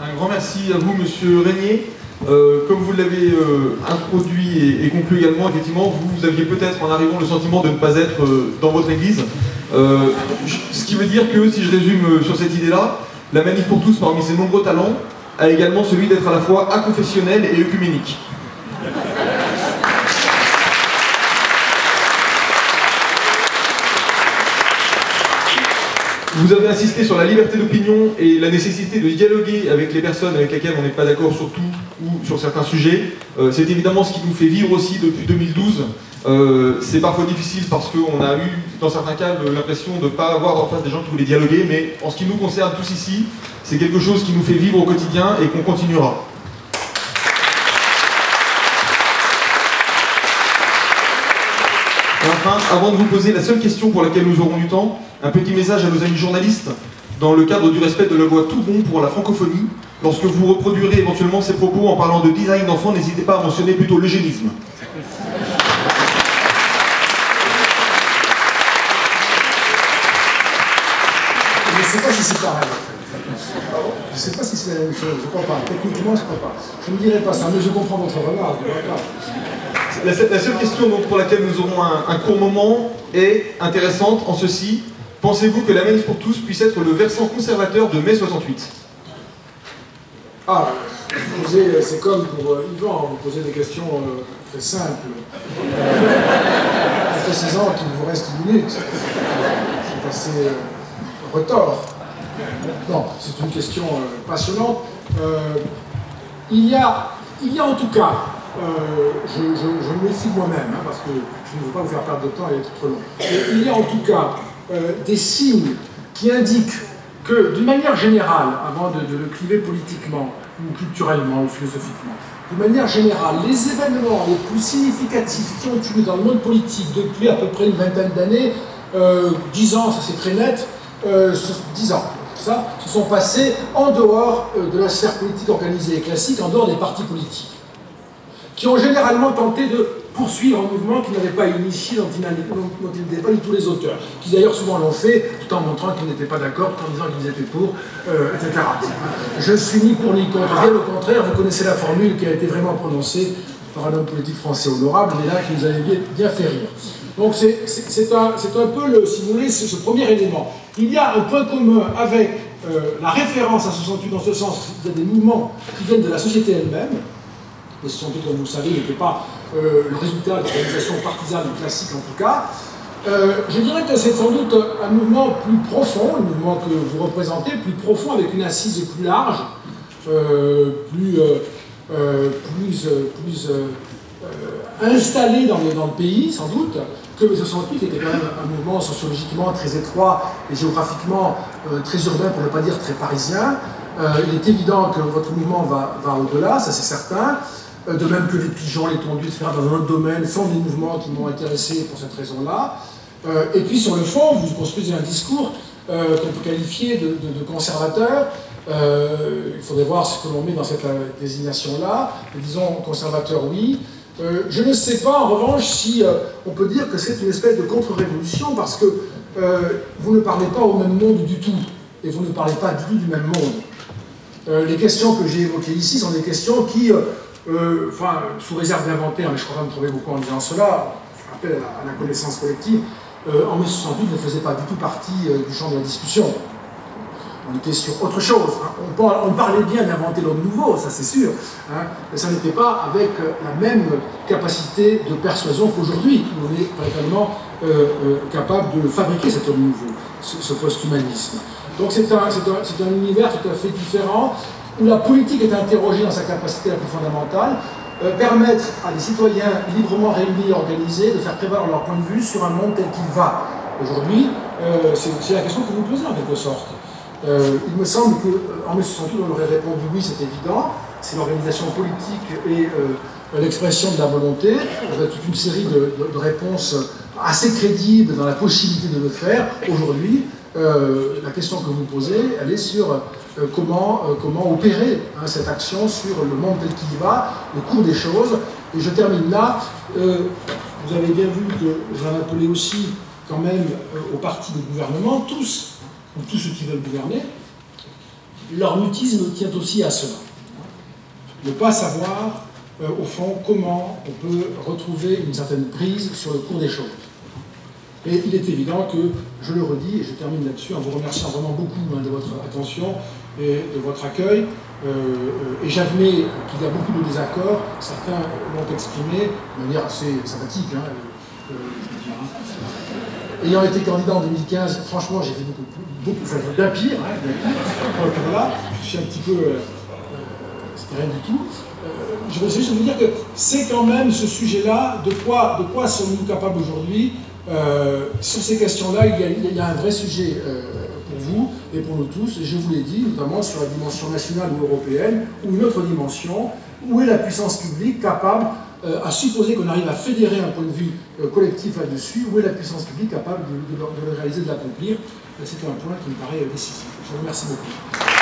Un grand merci à vous, Monsieur Régnier. Comme vous l'avez introduit et conclu également, effectivement, vous aviez peut-être en arrivant le sentiment de ne pas être dans votre église. Ce qui veut dire que, si je résume sur cette idée-là, la Manif pour tous, parmi ses nombreux talents, a également celui d'être à la fois aconfessionnel et œcuménique. Vous avez insisté sur la liberté d'opinion et la nécessité de dialoguer avec les personnes avec lesquelles on n'est pas d'accord sur tout ou sur certains sujets. C'est évidemment ce qui nous fait vivre aussi depuis 2012. C'est parfois difficile parce qu'on a eu, dans certains cas, l'impression de ne pas avoir en face des gens qui voulaient dialoguer, mais en ce qui nous concerne tous ici, c'est quelque chose qui nous fait vivre au quotidien et qu'on continuera. Et enfin, avant de vous poser la seule question pour laquelle nous aurons du temps, un petit message à nos amis journalistes, dans le cadre du respect de la loi Tout Bon pour la francophonie. Lorsque vous reproduirez éventuellement ces propos en parlant de design d'enfants, n'hésitez pas à mentionner plutôt l'eugénisme. Je ne sais pas si c'est pareil, en fait. Je ne sais pas si c'est la même chose, je ne crois pas. Techniquement, je ne crois pas. Je ne dirais pas ça, mais je comprends votre remarque. La seule question donc, pour laquelle nous aurons un court moment est intéressante en ceci. Pensez-vous que la Manif pour tous puisse être le versant conservateur de mai 68 ? Ah, c'est comme pour Yvan, vous posez des questions très simples, en précisant qu'il vous reste 1 minute. C'est assez retors. Non, c'est une question passionnante. Il y a en tout cas, je me méfie de moi-même, hein, parce que je ne veux pas vous faire perdre de temps et être trop long. Il y a en tout cas des signes qui indiquent que, d'une manière générale, avant de le cliver politiquement, ou culturellement, ou philosophiquement, de manière générale, les événements les plus significatifs qui ont eu dans le monde politique depuis à peu près une vingtaine d'années, 10 ans, ça c'est très net, 10 ans, ça, se sont passés en dehors de la sphère politique organisée et classique, en dehors des partis politiques, qui ont généralement tenté de poursuivre un mouvement qu'ils n'avaient pas initié, dont ils n'étaient pas du tout les auteurs, qui d'ailleurs souvent l'ont fait, tout en montrant qu'ils n'étaient pas d'accord, tout en disant qu'ils étaient pour, etc. Je suis ni pour ni contre, bien au contraire, vous connaissez la formule qui a été vraiment prononcée par un homme politique français honorable, mais là, qui nous avait bien fait rire. Donc c'est un peu, si vous voulez, ce premier élément. Il y a un point commun avec la référence à 68 dans ce sens, il y a des mouvements qui viennent de la société elle-même. Les 68, comme vous le savez, n'était pas le résultat d'organisations partisanes classiques en tout cas. Je dirais que c'est sans doute un mouvement plus profond, le mouvement que vous représentez, plus profond, avec une assise plus large, plus installée dans le pays, sans doute, que le 68 était quand même un mouvement sociologiquement très étroit et géographiquement très urbain, pour ne pas dire très parisien. Il est évident que votre mouvement va au-delà, ça c'est certain. De même que les pigeons, les tondus, etc., dans un autre domaine, sont des mouvements qui m'ont intéressé pour cette raison-là. Et puis sur le fond, vous construisez un discours qu'on peut qualifier de conservateur. Il faudrait voir ce que l'on met dans cette désignation-là. Disons conservateur, oui. Je ne sais pas, en revanche, si on peut dire que c'est une espèce de contre-révolution, parce que vous ne parlez pas au même monde du tout, et vous ne parlez pas du tout du même monde. Les questions que j'ai évoquées ici sont des questions qui... sous réserve d'inventaire, mais je crois pas me trouver beaucoup en disant cela, je rappelle à la connaissance collective, en mai 68 ne faisait pas du tout partie du champ de la discussion. On était sur autre chose. Hein. On parlait bien d'inventer l'homme nouveau, ça c'est sûr, hein, mais ça n'était pas avec la même capacité de persuasion qu'aujourd'hui. On est véritablement capable de fabriquer cet homme nouveau, ce post-humanisme. Donc c'est un univers tout à fait différent, où la politique est interrogée dans sa capacité la plus fondamentale, permettre à des citoyens librement réunis et organisés de faire prévaloir leur point de vue sur un monde tel qu'il va. Aujourd'hui, c'est la question que vous posez en quelque sorte. Il me semble qu'en mai 68, on aurait répondu oui, c'est évident, c'est l'organisation politique et l'expression de la volonté. On a toute une série de réponses assez crédibles dans la possibilité de le faire. Aujourd'hui, la question que vous posez, elle est sur comment opérer cette action sur le monde tel qu'il va, le cours des choses. Et je termine là. Vous avez bien vu que j'en appelais aussi quand même aux partis de gouvernement, tous, ou tous ceux qui veulent gouverner, leur mutisme tient aussi à cela. Ne pas savoir, au fond, comment on peut retrouver une certaine prise sur le cours des choses. Et il est évident que, je le redis, et je termine là-dessus en vous remerciant vraiment beaucoup de votre attention et de votre accueil, et j'admets qu'il y a beaucoup de désaccords, certains l'ont exprimé de manière assez sympathique, je veux dire, Ayant été candidat en 2015, franchement, j'ai fait bien pire, voilà, je suis un petit peu... c'était rien du tout. Je veux juste vous dire que c'est quand même ce sujet-là, de quoi sommes-nous capables aujourd'hui? Sur ces questions-là, il y a un vrai sujet pour vous et pour nous tous, et je vous l'ai dit, notamment sur la dimension nationale ou européenne, ou une autre dimension, où est la puissance publique capable, à supposer qu'on arrive à fédérer un point de vue collectif là-dessus, où est la puissance publique capable de le réaliser, de l'accomplir? C'est un point qui me paraît décisif. Je vous remercie beaucoup.